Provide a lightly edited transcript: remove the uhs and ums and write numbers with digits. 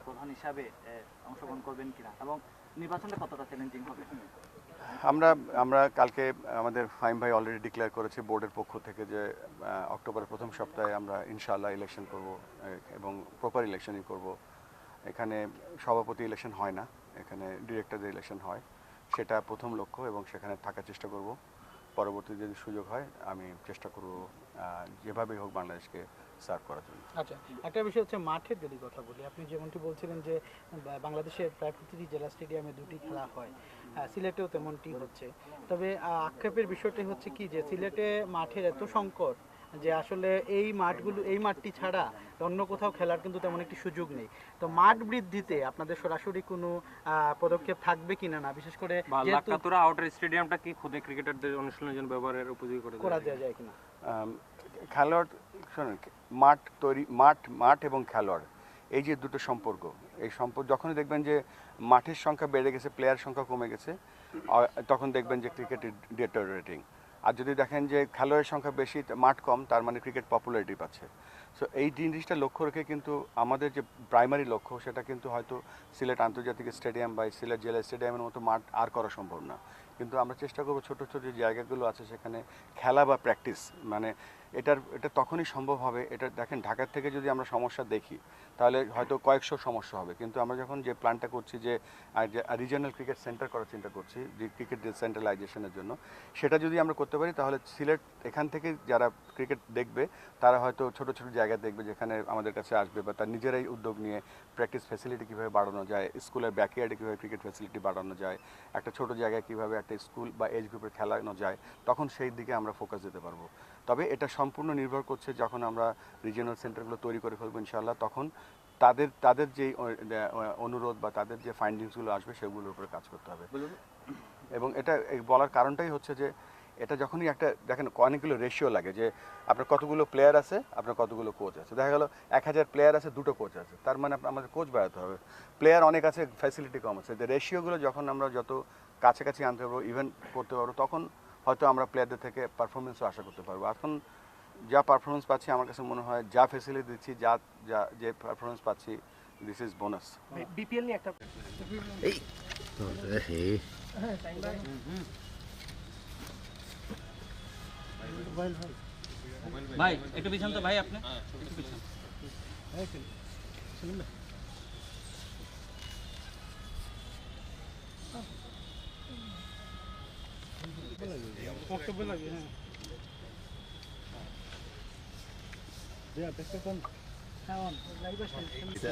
প্রধান হিসাবে অংশগ্রহণ করবেন কিনা এবং নির্বাচনটা কতটা চ্যালেঞ্জিং হবে? আমরা আমরা কালকে আমাদের ফাহিম ভাই অলরেডি ডিক্লেয়ার করেছে বোর্ডের পক্ষ থেকে যে অক্টোবরের প্রথম সপ্তাহে আমরা ইনশাআল্লাহ ইলেকশন করব এবং প্রপার ইলেকশনই করব। এখানে সভাপতি ইলেকশন হয় না, এখানে ডিরেক্টরদের ইলেকশন হয়, সেটা প্রথম লক্ষ্য এবং সেখানে থাকার চেষ্টা করব। পরবর্তী যদি সুযোগ হয় আমি চেষ্টা করব যেভাবেই হোক বাংলাদেশকে সার্ভ করার জন্য। আচ্ছা, একটা বিষয় হচ্ছে মাঠের যদি কথা বলি, আপনি যেমনটি বলছিলেন যে বাংলাদেশের প্রায় প্রতিটি জেলা স্টেডিয়ামে দুটি খেলা হয়, সিলেটেও তেমনটি হচ্ছে। তবে আক্ষেপের বিষয়টি হচ্ছে কি যে সিলেটে মাঠের এত সংকট যে আসলে এই মাঠটি ছাড়া অন্য কোথাও খেলার কিন্তু তেমন একটি সুযোগ নেই। তো মাঠ বৃদ্ধিতে আপনাদের সরাসরি কোনো পদক্ষেপ থাকবে কিনা, না বিশেষ করে লাক্কাতুরা আউটার স্টেডিয়ামটা কি খুদে ক্রিকেটারদের অনুশীলনের জন্য ব্যবহারের উপযোগী করা দেওয়া যায় কিনা? খেলোয়াড় শোনেন, মাঠ এবং খেলোয়াড় এই যে দুটো সম্পর্ক, এই সম্পর্ক যখনই দেখবেন যে মাঠের সংখ্যা বেড়ে গেছে, প্লেয়ার সংখ্যা কমে গেছে, তখন দেখবেন যে ক্রিকেট ডিটেরিওরেটিং। আর যদি দেখেন যে খেলোয়াড়ের সংখ্যা বেশি, মাঠ কম, তার মানে ক্রিকেট পপুলারিটি পাচ্ছে। সো এই জিনিসটা লক্ষ্য রেখে কিন্তু আমাদের যে প্রাইমারি লক্ষ্য, সেটা কিন্তু হয়তো সিলেট আন্তর্জাতিক স্টেডিয়াম বা সিলেট জেলা স্টেডিয়ামের মতো মাঠ আর করা সম্ভব না, কিন্তু আমরা চেষ্টা করবো ছোটো ছোটো যে জায়গাগুলো আছে সেখানে খেলা বা প্র্যাকটিস, মানে এটা তখনই সম্ভব হবে। এটা দেখেন, ঢাকার থেকে যদি আমরা সমস্যা দেখি তাহলে হয়তো কয়েকশো সমস্যা হবে, কিন্তু আমরা যখন যে প্ল্যানটা করছি যে রিজিওনাল ক্রিকেট সেন্টার করার চিন্তা করছি, যে ক্রিকেট ডিসেন্ট্রালাইজেশনের জন্য, সেটা যদি আমরা করতে পারি তাহলে সিলেট এখান থেকে যারা ক্রিকেট দেখবে তারা হয়তো ছোটো ছোটো জায়গা দেখবে যেখানে আমাদের কাছে আসবে, বা তার নিজেরাই উদ্যোগ নিয়ে প্র্যাকটিস ফ্যাসিলিটি কীভাবে বাড়ানো যায়, স্কুলের ব্যাকইয়ার্ডে কীভাবে ক্রিকেট ফ্যাসিলিটি বাড়ানো যায়, একটা ছোটো জায়গায় কীভাবে একটা স্কুল বা এজ গ্রুপে খেলানো যায়, তখন সেই দিকে আমরা ফোকাস দিতে পারবো। তবে এটা সম্পূর্ণ নির্ভর করছে যখন আমরা রিজিওনাল সেন্টারগুলো তৈরি করে ফেলবো ইনশাআল্লাহ, তখন তাদের যে অনুরোধ বা তাদের যে ফাইন্ডিংসগুলো আসবে সেগুলোর উপরে কাজ করতে হবে। এবং এটা বলার কারণটাই হচ্ছে যে এটা যখনই একটা দেখেন অনেকগুলো রেশিও লাগে, যে আপনার কতগুলো প্লেয়ার আছে, আপনার কতগুলো কোচ আছে। দেখা গেল 1000 প্লেয়ার আছে, 2টো কোচ আছে, তার মানে আমাদের কোচ বাড়াতে হবে। প্লেয়ার অনেক আছে, ফ্যাসিলিটি কম আছে। রেশিওগুলো যখন আমরা যত কাছাকাছি আনতে পারবো, ইভেন্ট করতে পারবো, তখন হয়তো আমরা প্লেয়ারদের থেকে পারফরমেন্সও আশা করতে পারবো। এখন যা পারফরমেন্স পাচ্ছি, আমার কাছে মনে হয় যা ফ্যাসিলিটি দিচ্ছি, যে পারফরমেন্স পাচ্ছি, দিস ইজ বোনাস। বিপিএল নিয়ে একটা ভাই একটু পিছন তো ভাই, আপনি একটু পিছন। বক্তব্য লাগে। হ্যাঁ,